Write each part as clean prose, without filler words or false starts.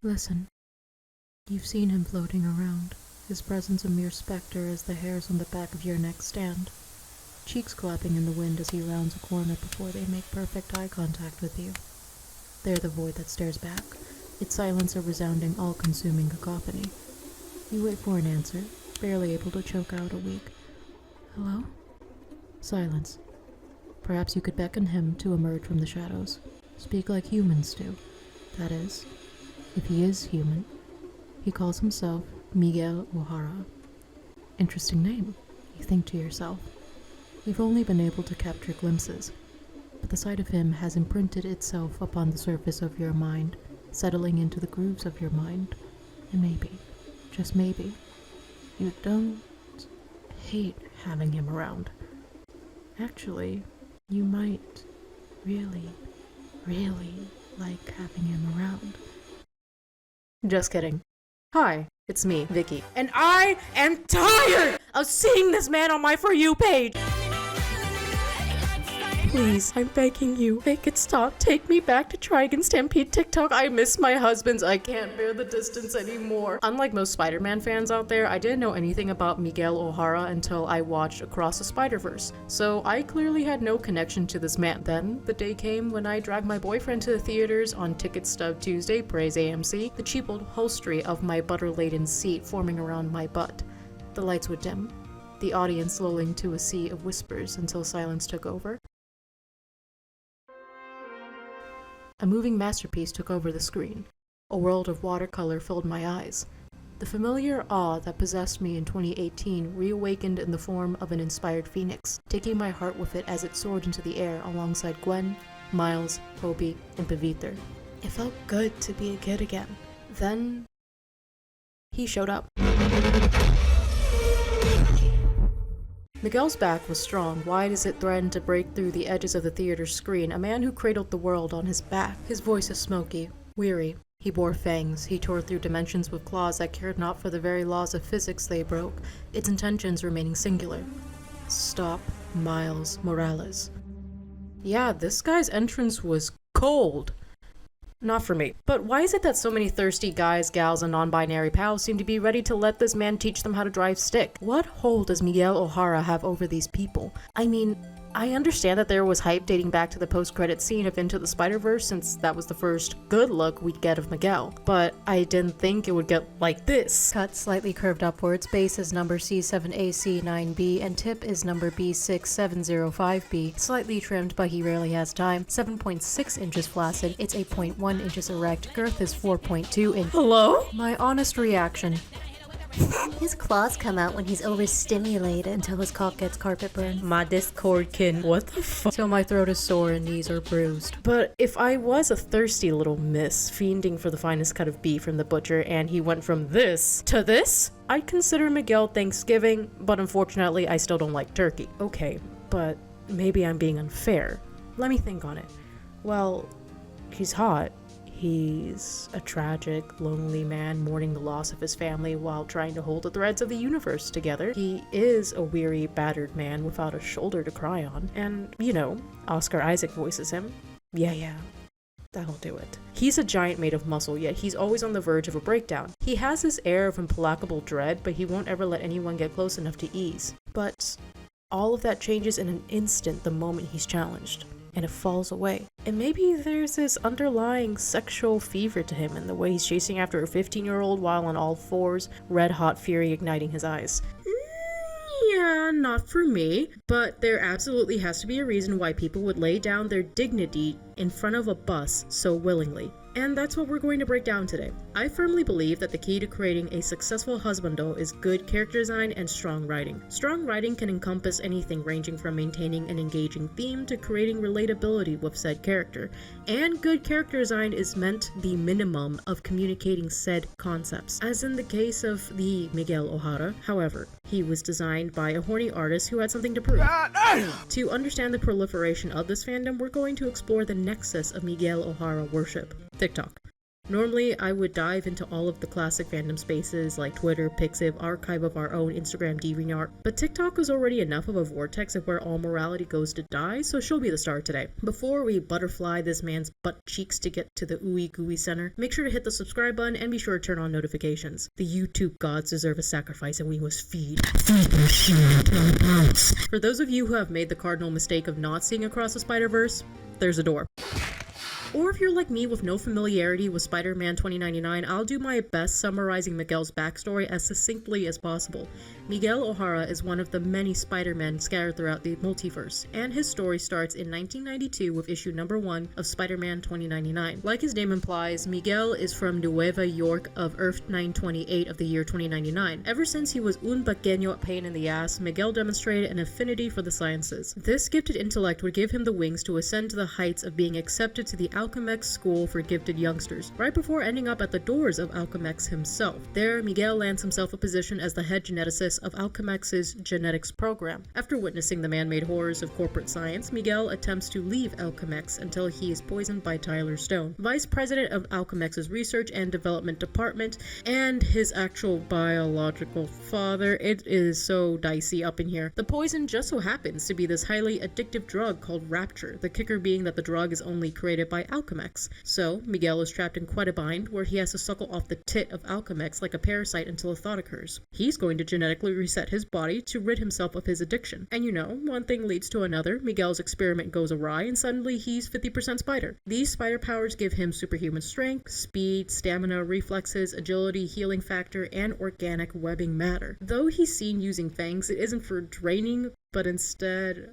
Listen, you've seen him floating around, his presence a mere specter as the hairs on the back of your neck stand, cheeks clapping in the wind as he rounds a corner before they make perfect eye contact with you. They're the void that stares back, its silence a resounding, all-consuming cacophony. You wait for an answer, barely able to choke out a weak, "Hello?" Silence. Perhaps you could beckon him to emerge from the shadows. Speak like humans do. That is, if he is human. He calls himself Miguel O'Hara. Interesting name, you think to yourself. You've only been able to capture glimpses, but the sight of him has imprinted itself upon the surface of your mind, settling into the grooves of your mind. And maybe, just maybe, you don't hate having him around. Actually, you might really like having him around. Just kidding. Hi, it's me, Vicky. And I am tired of seeing this man on my For You page! Please, I'm begging you, make it stop. Take me back to Trigon Stampede TikTok. I miss my husbands. I can't bear the distance anymore. Unlike most Spider-Man fans out there, I didn't know anything about Miguel O'Hara until I watched Across the Spiderverse. So I clearly had no connection to this man. Then, the day came when I dragged my boyfriend to the theaters on Ticket Stub Tuesday, praise AMC, the cheap old upholstery of my butter-laden seat forming around my butt. The lights would dim, the audience lulling to a sea of whispers until silence took over. A moving masterpiece took over the screen. A world of watercolor filled my eyes. The familiar awe that possessed me in 2018 reawakened in the form of an inspired phoenix, taking my heart with it as it soared into the air alongside Gwen, Miles, Toby, and Pavither. It felt good to be a kid again. Then he showed up. Miguel's back was strong, wide as it threatened to break through the edges of the theater's screen, a man who cradled the world on his back. His voice is smoky, weary. He bore fangs. He tore through dimensions with claws that cared not for the very laws of physics they broke, its intentions remaining singular. Stop Miles Morales. Yeah, this guy's entrance was cold. Not for me. But why is it that so many thirsty guys, gals, and non-binary pals seem to be ready to let this man teach them how to drive stick? What hold does Miguel O'Hara have over these people? I mean, I understand that there was hype dating back to the post-credit scene of Into the Spiderverse, since that was the first good look we'd get of Miguel, but I didn't think it would get like this. Cut slightly curved upwards, base is number C7AC9B, and tip is number B6705B, slightly trimmed but he rarely has time, 7.6 inches flaccid, it's 8.1 inches erect, girth is 4.2 inches. Hello? My honest reaction. His claws come out when he's overstimulated until his cock gets carpet burn. My Discord kin. What the fuck? Till my throat is sore and knees are bruised. But if I was a thirsty little miss, fiending for the finest cut of beef from the butcher, and he went from this to this, I'd consider Miguel Thanksgiving, but unfortunately I still don't like turkey. Okay, but maybe I'm being unfair. Let me think on it. Well, he's hot. He's a tragic, lonely man mourning the loss of his family while trying to hold the threads of the universe together. He is a weary, battered man without a shoulder to cry on. And, you know, Oscar Isaac voices him. Yeah, that'll do it. He's a giant made of muscle, yet he's always on the verge of a breakdown. He has this air of implacable dread, but he won't ever let anyone get close enough to ease. But all of that changes in an instant the moment he's challenged. And it falls away. And maybe there's this underlying sexual fever to him in the way he's chasing after a 15-year-old while on all fours, red-hot fury igniting his eyes. Yeah, not for me, but there absolutely has to be a reason why people would lay down their dignity in front of a bus so willingly. And that's what we're going to break down today. I firmly believe that the key to creating a successful husbando is good character design and strong writing. Strong writing can encompass anything ranging from maintaining an engaging theme to creating relatability with said character. And good character design is meant the minimum of communicating said concepts. As in the case of the Miguel O'Hara, however, he was designed by a horny artist who had something to prove. To understand the proliferation of this fandom, we're going to explore the nexus of Miguel O'Hara worship. TikTok. Normally, I would dive into all of the classic fandom spaces like Twitter, Pixiv, Archive of Our Own, Instagram, DeviantArt, but TikTok was already enough of a vortex of where all morality goes to die, so she'll be the star today. Before we butterfly this man's butt cheeks to get to the ooey gooey center, make sure to hit the subscribe button and be sure to turn on notifications. The YouTube gods deserve a sacrifice and we must feed their human brutes. For those of you who have made the cardinal mistake of not seeing Across the Spider-Verse, there's a door. Or if you're like me with no familiarity with Spider-Man 2099, I'll do my best summarizing Miguel's backstory as succinctly as possible. Miguel O'Hara is one of the many Spider-Men scattered throughout the multiverse, and his story starts in 1992 with issue number 1 of Spider-Man 2099. Like his name implies, Miguel is from Nueva York of Earth 928 of the year 2099. Ever since he was un pequeño pain in the ass, Miguel demonstrated an affinity for the sciences. This gifted intellect would give him the wings to ascend to the heights of being accepted to the Alchemex School for Gifted Youngsters, right before ending up at the doors of Alchemex himself. There, Miguel lands himself a position as the head geneticist of Alchemex's genetics program. After witnessing the man-made horrors of corporate science, Miguel attempts to leave Alchemex until he is poisoned by Tyler Stone, vice president of Alchemex's research and development department, and his actual biological father. It is so dicey up in here. The poison just so happens to be this highly addictive drug called Rapture, the kicker being that the drug is only created by Alchemex. So, Miguel is trapped in quite a bind where he has to suckle off the tit of Alchemex like a parasite until a thought occurs. He's going to genetically reset his body to rid himself of his addiction. And you know, one thing leads to another. Miguel's experiment goes awry and suddenly he's 50% spider. These spider powers give him superhuman strength, speed, stamina, reflexes, agility, healing factor, and organic webbing matter. Though he's seen using fangs, it isn't for draining, but instead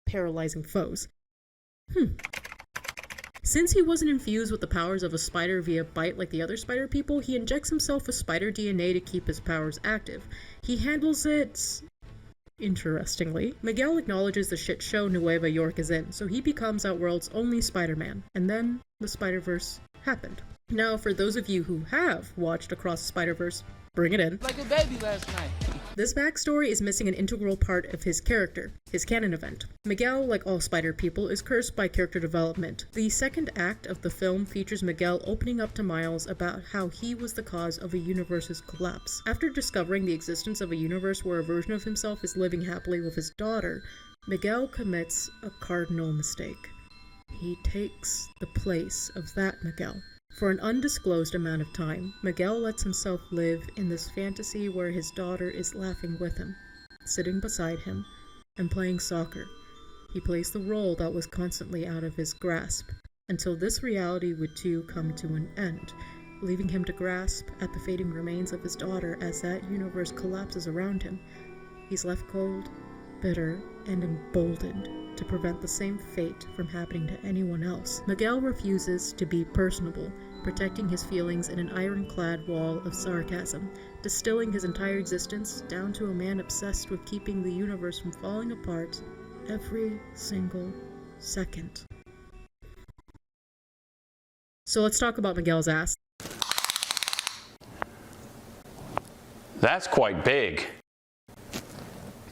paralyzing foes. Since he wasn't infused with the powers of a spider via bite like the other spider people, he injects himself with spider DNA to keep his powers active. He handles it interestingly. Miguel acknowledges the shit show Nueva York is in, so he becomes Outworld's only Spider-Man. And then the Spider-Verse happened. Now, for those of you who have watched Across the Spider-Verse, bring it in. Like a baby last night. This backstory is missing an integral part of his character, his canon event. Miguel, like all spider people, is cursed by character development. The second act of the film features Miguel opening up to Miles about how he was the cause of a universe's collapse. After discovering the existence of a universe where a version of himself is living happily with his daughter, Miguel commits a cardinal mistake. He takes the place of that Miguel. For an undisclosed amount of time, Miguel lets himself live in this fantasy where his daughter is laughing with him, sitting beside him, and playing soccer. He plays the role that was constantly out of his grasp, until this reality would too come to an end, leaving him to grasp at the fading remains of his daughter as that universe collapses around him. He's left cold, bitter, and emboldened to prevent the same fate from happening to anyone else. Miguel refuses to be personable, protecting his feelings in an ironclad wall of sarcasm, distilling his entire existence down to a man obsessed with keeping the universe from falling apart every single second. So let's talk about Miguel's ass. That's quite big.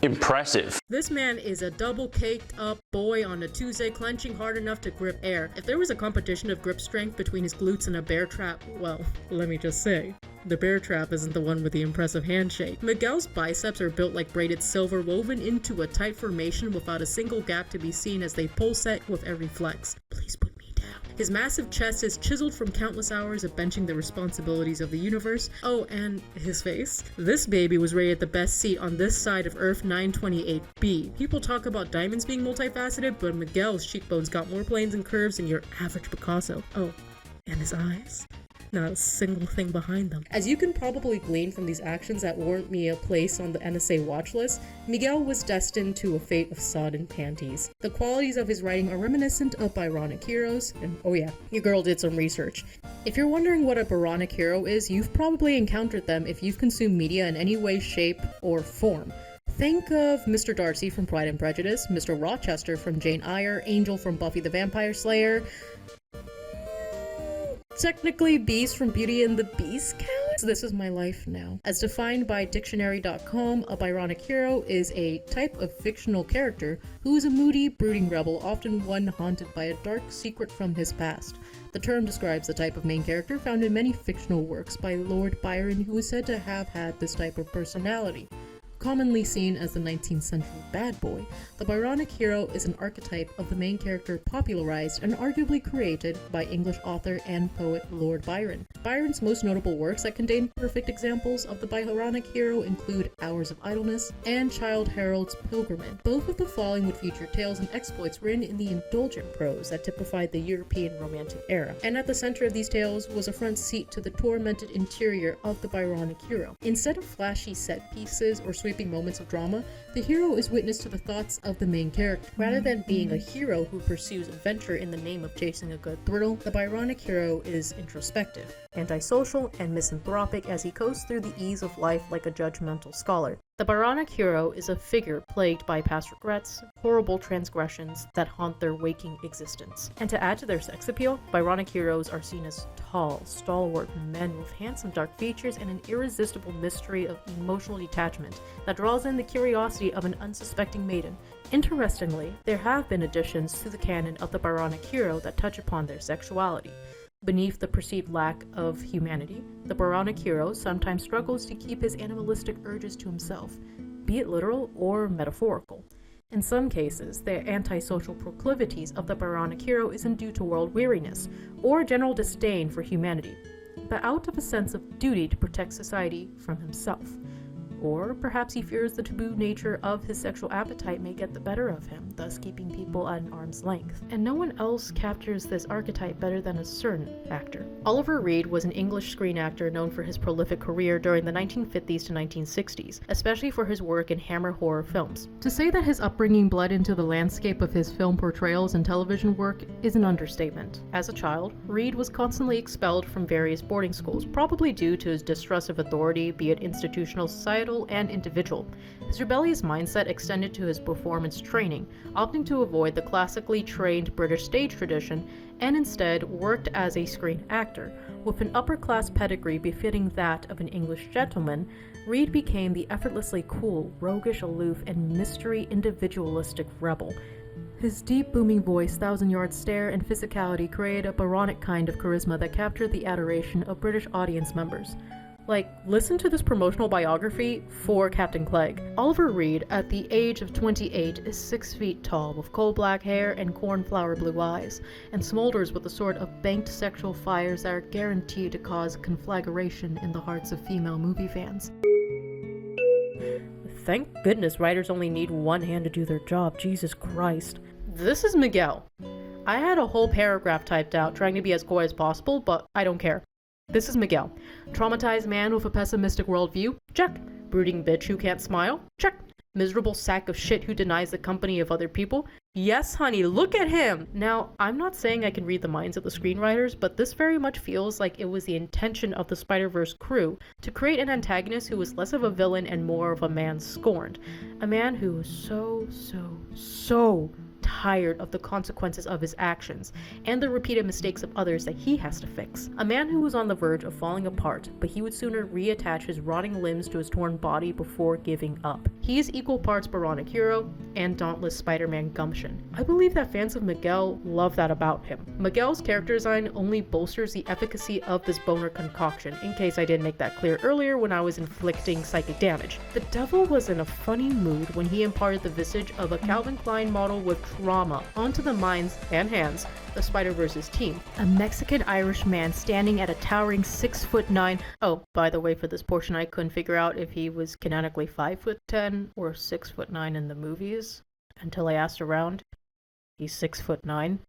Impressive. This man is a double caked up boy on a Tuesday, clenching hard enough to grip air. If there was a competition of grip strength between his glutes and a bear trap, well, let me just say, the bear trap isn't the one with the impressive handshake. Miguel's biceps are built like braided silver, woven into a tight formation without a single gap to be seen as they pulsate with every flex. Please put me down. His massive chest is chiseled from countless hours of benching the responsibilities of the universe. Oh, and his face. This baby was rated the best seat on this side of Earth 928B. People talk about diamonds being multifaceted, but Miguel's cheekbones got more planes and curves than your average Picasso. Oh, and his eyes. Not a single thing behind them. As you can probably glean from these actions that warrant me a place on the NSA watch list, Miguel was destined to a fate of sodden panties. The qualities of his writing are reminiscent of Byronic heroes, and oh yeah, your girl did some research. If you're wondering what a Byronic hero is, you've probably encountered them if you've consumed media in any way, shape, or form. Think of Mr. Darcy from Pride and Prejudice, Mr. Rochester from Jane Eyre, Angel from Buffy the Vampire Slayer, technically Beast from Beauty and the Beast count? This Is My Life Now. As defined by dictionary.com, a Byronic hero is a type of fictional character who is a moody, brooding rebel, often one haunted by a dark secret from his past. The term describes the type of main character found in many fictional works by Lord Byron, who is said to have had this type of personality. Commonly seen as the 19th century bad boy, the Byronic hero is an archetype of the main character popularized and arguably created by English author and poet Lord Byron. Byron's most notable works that contain perfect examples of the Byronic hero include Hours of Idleness and Childe Harold's Pilgrimage. Both of the following would feature tales and exploits written in the indulgent prose that typified the European Romantic era, and at the center of these tales was a front seat to the tormented interior of the Byronic hero. Instead of flashy set pieces or sweeping moments of drama, the hero is witness to the thoughts of the main character. Rather than being a hero who pursues adventure in the name of chasing a good thrill, the Byronic hero is introspective, antisocial, and misanthropic as he coasts through the ease of life like a judgmental scholar. The Byronic hero is a figure plagued by past regrets, horrible transgressions that haunt their waking existence. And to add to their sex appeal, Byronic heroes are seen as tall, stalwart men with handsome dark features and an irresistible mystery of emotional detachment that draws in the curiosity of an unsuspecting maiden. Interestingly, there have been additions to the canon of the Byronic hero that touch upon their sexuality. Beneath the perceived lack of humanity, the Byronic hero sometimes struggles to keep his animalistic urges to himself, be it literal or metaphorical. In some cases, the antisocial proclivities of the Byronic hero isn't due to world weariness or general disdain for humanity, but out of a sense of duty to protect society from himself. Or perhaps he fears the taboo nature of his sexual appetite may get the better of him, thus keeping people at an arm's length. And no one else captures this archetype better than a certain actor. Oliver Reed was an English screen actor known for his prolific career during the 1950s to 1960s, especially for his work in Hammer horror films. To say that his upbringing bled into the landscape of his film portrayals and television work is an understatement. As a child, Reed was constantly expelled from various boarding schools, probably due to his distrust of authority, be it institutional, societal, and individual. His rebellious mindset extended to his performance training, opting to avoid the classically trained British stage tradition and instead worked as a screen actor. With an upper-class pedigree befitting that of an English gentleman, Reed became the effortlessly cool, roguish, aloof, and mystery individualistic rebel. His deep, booming voice, thousand-yard stare, and physicality created a Byronic kind of charisma that captured the adoration of British audience members. Like, listen to this promotional biography for Captain Clegg. Oliver Reed, at the age of 28, is 6 feet tall, with coal-black hair and cornflower blue eyes, and smolders with the sort of banked sexual fires that are guaranteed to cause conflagration in the hearts of female movie fans. Thank goodness writers only need one hand to do their job, Jesus Christ. This is Miguel. I had a whole paragraph typed out trying to be as coy as possible, but I don't care. This is Miguel. Traumatized man with a pessimistic worldview? Check. Brooding bitch who can't smile? Check. Miserable sack of shit who denies the company of other people? Yes, honey, look at him! Now, I'm not saying I can read the minds of the screenwriters, but this very much feels like it was the intention of the Spiderverse crew to create an antagonist who was less of a villain and more of a man scorned. A man who was so tired of the consequences of his actions and the repeated mistakes of others that he has to fix. A man who was on the verge of falling apart, but he would sooner reattach his rotting limbs to his torn body before giving up. He is equal parts Byronic hero and dauntless Spider-Man gumption. I believe that fans of Miguel love that about him. Miguel's character design only bolsters the efficacy of this boner concoction, in case I didn't make that clear earlier when I was inflicting psychic damage. The devil was in a funny mood when he imparted the visage of a Calvin Klein model with trauma onto the minds and hands of Spider-Verse's team. A Mexican-Irish man standing at a towering 6'9". Oh, by the way, for this portion I couldn't figure out if he was canonically 5'10" or 6'9" in the movies until I asked around. He's 6'9".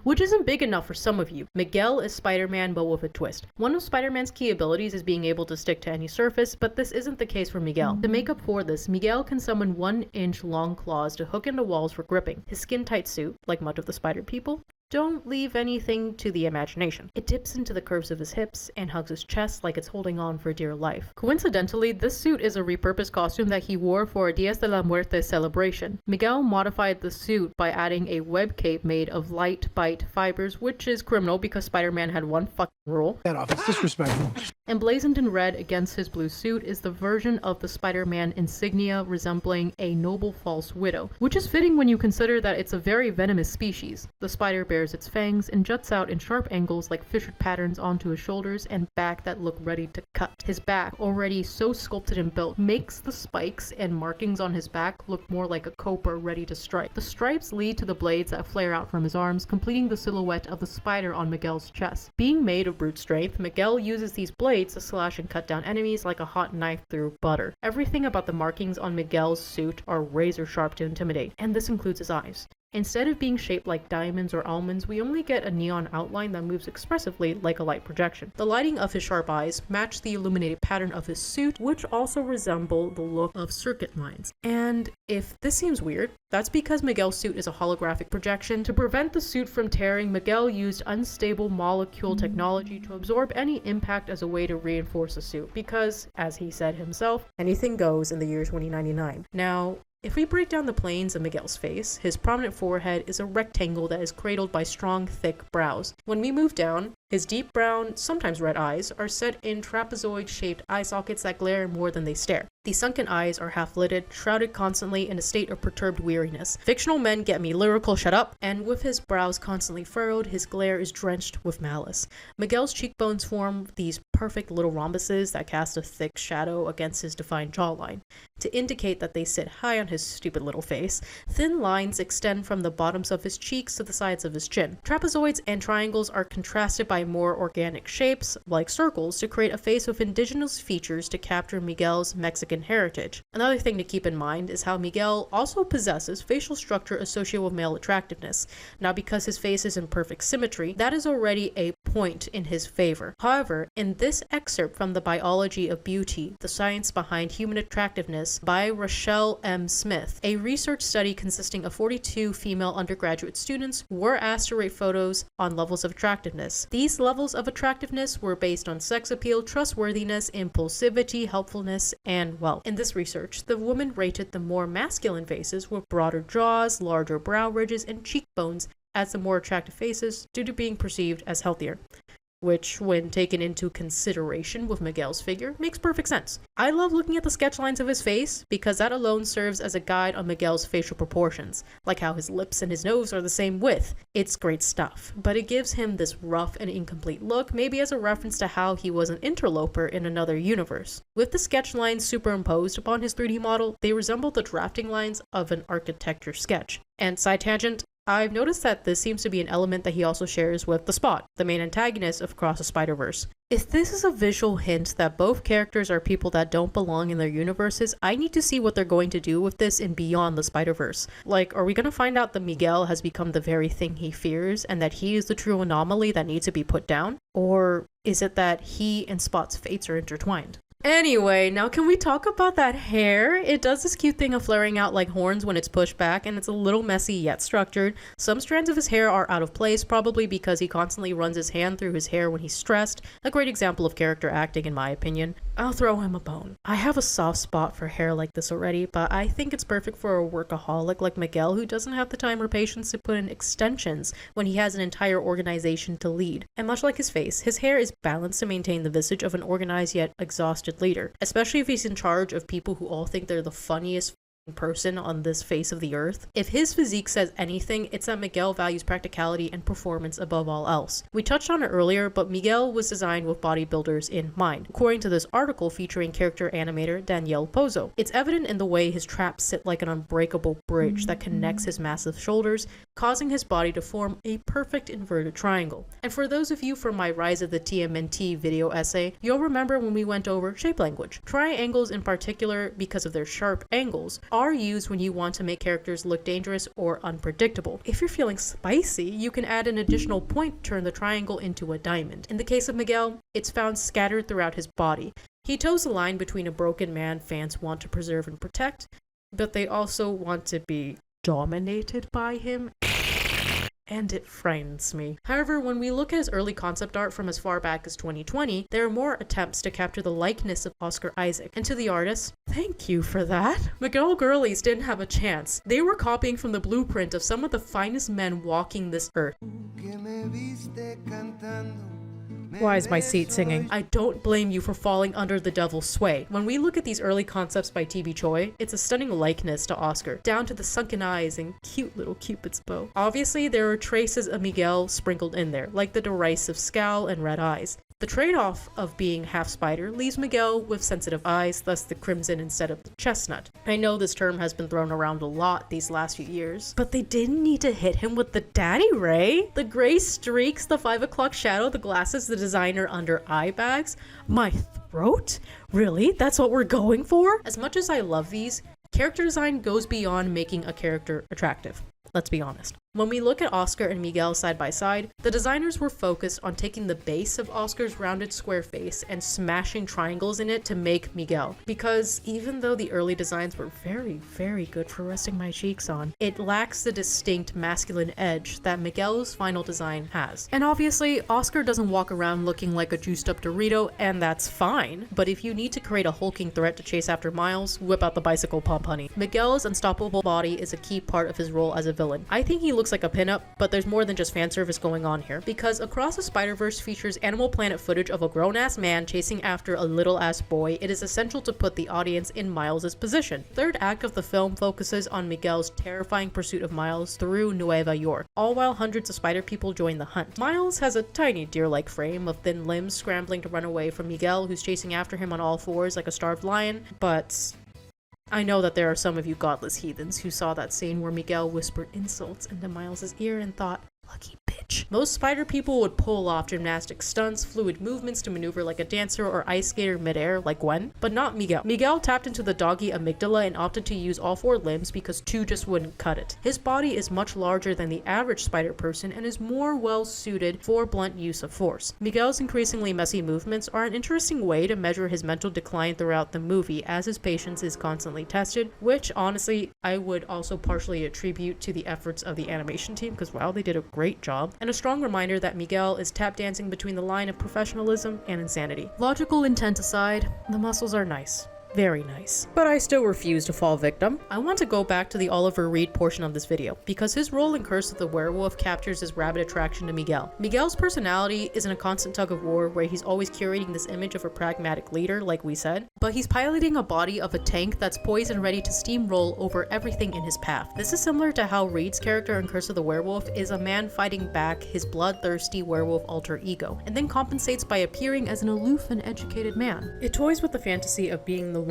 Which isn't big enough for some of you. Miguel is Spider-Man, but with a twist. One of Spider-Man's key abilities is being able to stick to any surface, but this isn't the case for Miguel. To make up for this, Miguel can summon 1-inch long claws to hook into walls for gripping. His skin-tight suit, like much of the Spider People, don't leave anything to the imagination. It dips into the curves of his hips and hugs his chest like it's holding on for dear life. Coincidentally, this suit is a repurposed costume that he wore for a Dias de la Muerte celebration. Miguel modified the suit by adding a web cape made of light bite fibers, which is criminal because Spider-Man had one fucking rule. That off, it's disrespectful. Emblazoned in red against his blue suit is the version of the Spider-Man insignia resembling a noble false widow, which is fitting when you consider that it's a very venomous species. The spider bears its fangs and juts out in sharp angles like fissured patterns onto his shoulders and back that look ready to cut. His back, already so sculpted and built, makes the spikes and markings on his back look more like a cobra ready to strike. The stripes lead to the blades that flare out from his arms, completing the silhouette of the spider on Miguel's chest. Being made of brute strength, Miguel uses these blades to slash and cut down enemies like a hot knife through butter. Everything about the markings on Miguel's suit are razor sharp to intimidate, and this includes his eyes. Instead of being shaped like diamonds or almonds, we only get a neon outline that moves expressively like a light projection. The lighting of his sharp eyes match the illuminated pattern of his suit, which also resemble the look of circuit lines. And if this seems weird, that's because Miguel's suit is a holographic projection. To prevent the suit from tearing, Miguel used unstable molecule technology to absorb any impact as a way to reinforce the suit, because, as he said himself, anything goes in the year 2099. Now, if we break down the planes of Miguel's face, his prominent forehead is a rectangle that is cradled by strong, thick brows. When we move down, his deep brown, sometimes red eyes are set in trapezoid-shaped eye sockets that glare more than they stare. The sunken eyes are half-lidded, shrouded constantly in a state of perturbed weariness. Fictional men get me lyrical, shut up! And with his brows constantly furrowed, his glare is drenched with malice. Miguel's cheekbones form these perfect little rhombuses that cast a thick shadow against his defined jawline. To indicate that they sit high on his stupid little face, thin lines extend from the bottoms of his cheeks to the sides of his chin. Trapezoids and triangles are contrasted by more organic shapes, like circles, to create a face with indigenous features to capture Miguel's Mexican heritage. Another thing to keep in mind is how Miguel also possesses facial structure associated with male attractiveness. Now, because his face is in perfect symmetry, that is already a point in his favor. However, in this excerpt from The Biology of Beauty, The Science Behind Human Attractiveness by Rochelle M. Smith, a research study consisting of 42 female undergraduate students were asked to rate photos on levels of attractiveness. These levels of attractiveness were based on sex appeal, trustworthiness, impulsivity, helpfulness, and wealth. In this research, the women rated the more masculine faces with broader jaws, larger brow ridges, and cheekbones as the more attractive faces due to being perceived as healthier, which, when taken into consideration with Miguel's figure, makes perfect sense. I love looking at the sketch lines of his face because that alone serves as a guide on Miguel's facial proportions, like how his lips and his nose are the same width. It's great stuff, but it gives him this rough and incomplete look, maybe as a reference to how he was an interloper in another universe. With the sketch lines superimposed upon his 3D model, they resemble the drafting lines of an architecture sketch. And side tangent, I've noticed that this seems to be an element that he also shares with the Spot, the main antagonist of Across the Spider-Verse. If this is a visual hint that both characters are people that don't belong in their universes, I need to see what they're going to do with this in Beyond the Spider-Verse. Like, are we going to find out that Miguel has become the very thing he fears and that he is the true anomaly that needs to be put down? Or is it that he and Spot's fates are intertwined? Anyway, now can we talk about that hair? It does this cute thing of flaring out like horns when it's pushed back, and it's a little messy yet structured. Some strands of his hair are out of place, probably because he constantly runs his hand through his hair when he's stressed. A great example of character acting in my opinion. I'll throw him a bone. I have a soft spot for hair like this already, but I think it's perfect for a workaholic like Miguel who doesn't have the time or patience to put in extensions when he has an entire organization to lead. And much like his face, his hair is balanced to maintain the visage of an organized yet exhausted leader, especially if he's in charge of people who all think they're the funniest person on this face of the earth. If his physique says anything, it's that Miguel values practicality and performance above all else. We touched on it earlier, but Miguel was designed with bodybuilders in mind, according to this article featuring character animator Danielle Pozo. It's evident in the way his traps sit like an unbreakable bridge that connects his massive shoulders, causing his body to form a perfect inverted triangle. And for those of you from my Rise of the TMNT video essay, you'll remember when we went over shape language. Triangles in particular, because of their sharp angles, are used when you want to make characters look dangerous or unpredictable. If you're feeling spicy, you can add an additional point to turn the triangle into a diamond. In the case of Miguel, it's found scattered throughout his body. He toes the line between a broken man fans want to preserve and protect, but they also want to be dominated by him. And it frightens me. However, when we look at his early concept art from as far back as 2020, there are more attempts to capture the likeness of Oscar Isaac. And to the artist, thank you for that. Miguel girlies didn't have a chance. They were copying from the blueprint of some of the finest men walking this earth. Why is my seat singing? I don't blame you for falling under the devil's sway. When we look at these early concepts by T.B. Choi, it's a stunning likeness to Oscar, down to the sunken eyes and cute little Cupid's bow. Obviously, there are traces of Miguel sprinkled in there, like the derisive scowl and red eyes. The trade-off of being half spider leaves Miguel with sensitive eyes, thus the crimson instead of the chestnut. I know this term has been thrown around a lot these last few years, but they didn't need to hit him with the daddy ray. The gray streaks, the 5 o'clock shadow, the glasses, the designer under eye bags. My throat? Really? That's what we're going for? As much as I love these, character design goes beyond making a character attractive. Let's be honest. When we look at Oscar and Miguel side by side, the designers were focused on taking the base of Oscar's rounded square face and smashing triangles in it to make Miguel. Because even though the early designs were very, very good for resting my cheeks on, it lacks the distinct masculine edge that Miguel's final design has. And obviously, Oscar doesn't walk around looking like a juiced up Dorito, and that's fine. But if you need to create a hulking threat to chase after Miles, whip out the bicycle pump, honey. Miguel's unstoppable body is a key part of his role as a villain. I think he looks like a pinup, but there's more than just fan service going on here, because Across the Spider-Verse features Animal Planet footage of a grown-ass man chasing after a little-ass boy. It is essential to put the audience in Miles' position. Third act of the film focuses on Miguel's terrifying pursuit of Miles through Nueva York, all while hundreds of spider people join the hunt. Miles has a tiny deer-like frame of thin limbs scrambling to run away from Miguel, who's chasing after him on all fours like a starved lion, but I know that there are some of you godless heathens who saw that scene where Miguel whispered insults into Miles' ear and thought, lucky bitch. Most spider people would pull off gymnastic stunts, fluid movements to maneuver like a dancer or ice skater midair like Gwen, but not Miguel. Miguel tapped into the doggy amygdala and opted to use all 4 limbs because 2 just wouldn't cut it. His body is much larger than the average spider person and is more well suited for blunt use of force. Miguel's increasingly messy movements are an interesting way to measure his mental decline throughout the movie, as his patience is constantly tested, which honestly I would also partially attribute to the efforts of the animation team, because wow, they did a great job, and a strong reminder that Miguel is tap dancing between the line of professionalism and insanity. Logical intent aside, the muscles are nice. Very nice. But I still refuse to fall victim. I want to go back to the Oliver Reed portion of this video, because his role in Curse of the Werewolf captures his rabid attraction to Miguel. Miguel's personality is in a constant tug of war where he's always curating this image of a pragmatic leader, like we said, but he's piloting a body of a tank that's poised and ready to steamroll over everything in his path. This is similar to how Reed's character in Curse of the Werewolf is a man fighting back his bloodthirsty werewolf alter ego, and then compensates by appearing as an aloof and educated man. It toys with the fantasy of being the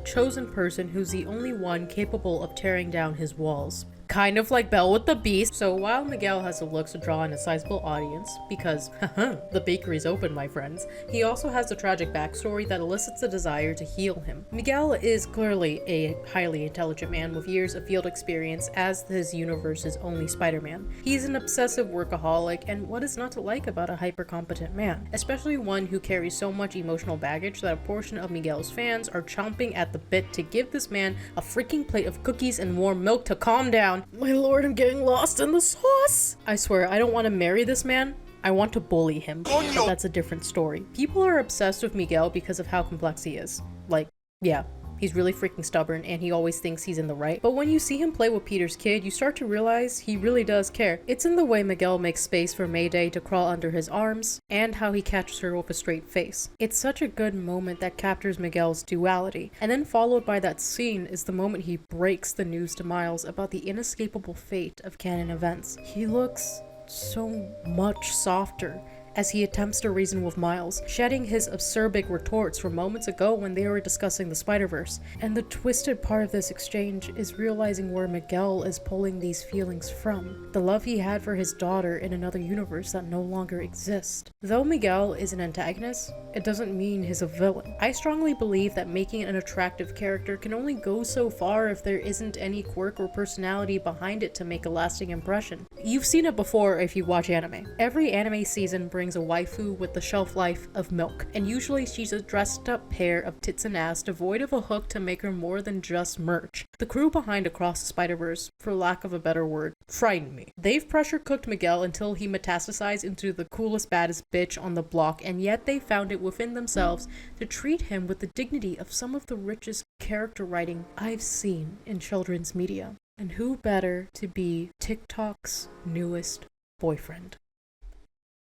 chosen person who's the only one capable of tearing down his walls. Kind of like Belle with the Beast. So while Miguel has the looks to draw in a sizable audience, because the bakery's open, my friends, he also has the tragic backstory that elicits a desire to heal him. Miguel is clearly a highly intelligent man with years of field experience as his universe's only Spider-Man. He's an obsessive workaholic, and what is not to like about a hyper-competent man? Especially one who carries so much emotional baggage that a portion of Miguel's fans are chomping at the bit to give this man a freaking plate of cookies and warm milk to calm down. My lord, I'm getting lost in the sauce. I swear, I don't want to marry this man. I want to bully him, but that's a different story. People are obsessed with Miguel because of how complex he is. Like, yeah, he's really freaking stubborn and he always thinks he's in the right. But when you see him play with Peter's kid, you start to realize he really does care. It's in the way Miguel makes space for Mayday to crawl under his arms and how he catches her with a straight face. It's such a good moment that captures Miguel's duality. And then followed by that scene is the moment he breaks the news to Miles about the inescapable fate of canon events. He looks so much softer as he attempts to reason with Miles, shedding his acerbic retorts from moments ago when they were discussing the Spider-Verse. And the twisted part of this exchange is realizing where Miguel is pulling these feelings from. The love he had for his daughter in another universe that no longer exists. Though Miguel is an antagonist, it doesn't mean he's a villain. I strongly believe that making an attractive character can only go so far if there isn't any quirk or personality behind it to make a lasting impression. You've seen it before if you watch anime. Every anime season brings a waifu with the shelf life of milk, and usually she's a dressed up pair of tits and ass devoid of a hook to make her more than just merch. The crew behind Across the Spider-Verse, for lack of a better word, frightened me. They've pressure cooked Miguel until he metastasized into the coolest baddest bitch on the block, and yet they found it within themselves to treat him with the dignity of some of the richest character writing I've seen in children's media. And who better to be TikTok's newest boyfriend?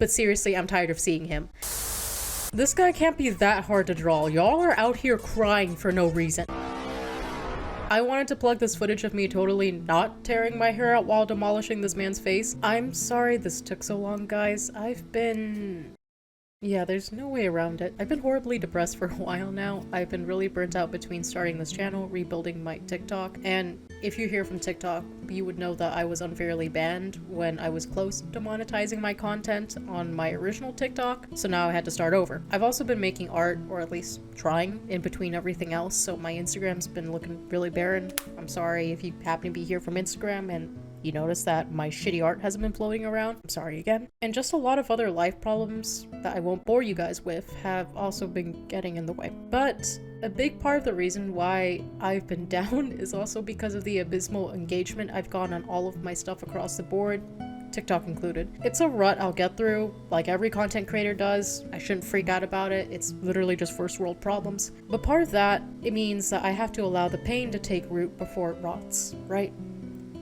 but seriously, I'm tired of seeing him. This guy can't be that hard to draw. Y'all are out here crying for no reason. I wanted to plug this footage of me totally not tearing my hair out while demolishing this man's face. I'm sorry this took so long, guys. Yeah, there's no way around it. I've been horribly depressed for a while now. I've been really burnt out between starting this channel, rebuilding my TikTok, and if you're here from TikTok, you would know that I was unfairly banned when I was close to monetizing my content on my original TikTok, so now I had to start over. I've also been making art, or at least trying, in between everything else, so my Instagram's been looking really barren. I'm sorry if you happen to be here from Instagram and you notice that my shitty art hasn't been floating around. I'm sorry again. And just a lot of other life problems that I won't bore you guys with have also been getting in the way. But a big part of the reason why I've been down is also because of the abysmal engagement I've gotten on all of my stuff across the board, TikTok included. It's a rut I'll get through, like every content creator does. I shouldn't freak out about it. It's literally just first world problems. But part of that, it means that I have to allow the pain to take root before it rots, right?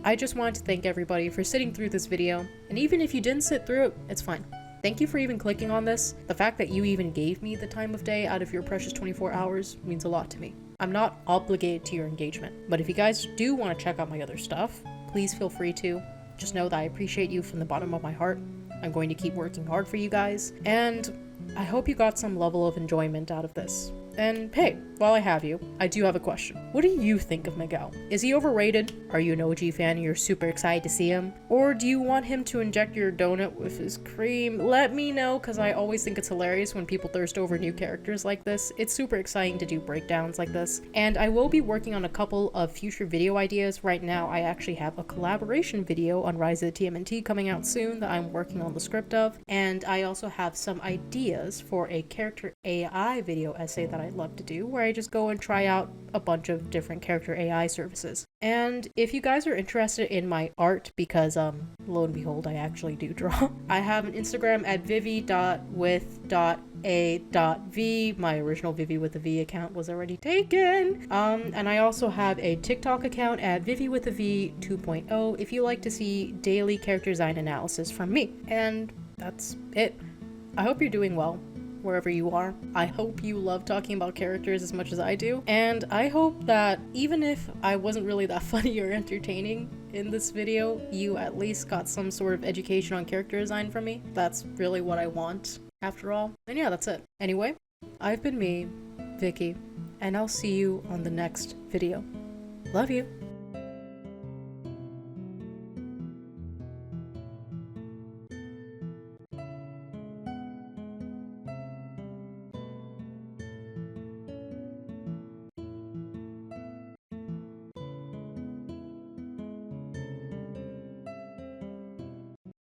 I just wanted to thank everybody for sitting through this video, and even if you didn't sit through it, it's fine. Thank you for even clicking on this. The fact that you even gave me the time of day out of your precious 24 hours means a lot to me. I'm not obligated to your engagement, but if you guys do want to check out my other stuff, please feel free to. Just know that I appreciate you from the bottom of my heart. I'm going to keep working hard for you guys, and I hope you got some level of enjoyment out of this. And hey, while I have you, I do have a question. What do you think of Miguel? Is he overrated? Are you an OG fan and you're super excited to see him? Or do you want him to inject your donut with his cream? Let me know, because I always think it's hilarious when people thirst over new characters like this. It's super exciting to do breakdowns like this. And I will be working on a couple of future video ideas. Right now, I actually have a collaboration video on Rise of the TMNT coming out soon that I'm working on the script of. And I also have some ideas for a character AI video essay that I'd love to do, where I just go and try out a bunch of different character AI services. And if you guys are interested in my art, because lo and behold, I actually do draw, I have an Instagram at vivi.with.a.v. My original Vivi with a V account was already taken. And I also have a TikTok account at Vivi with a V 2.0 if you like to see daily character design analysis from me. And that's it. I hope you're doing well wherever you are. I hope you love talking about characters as much as I do, and I hope that even if I wasn't really that funny or entertaining in this video, you at least got some sort of education on character design from me. That's really what I want, after all. And yeah, that's it. Anyway, I've been me, Vicky, and I'll see you on the next video. Love you!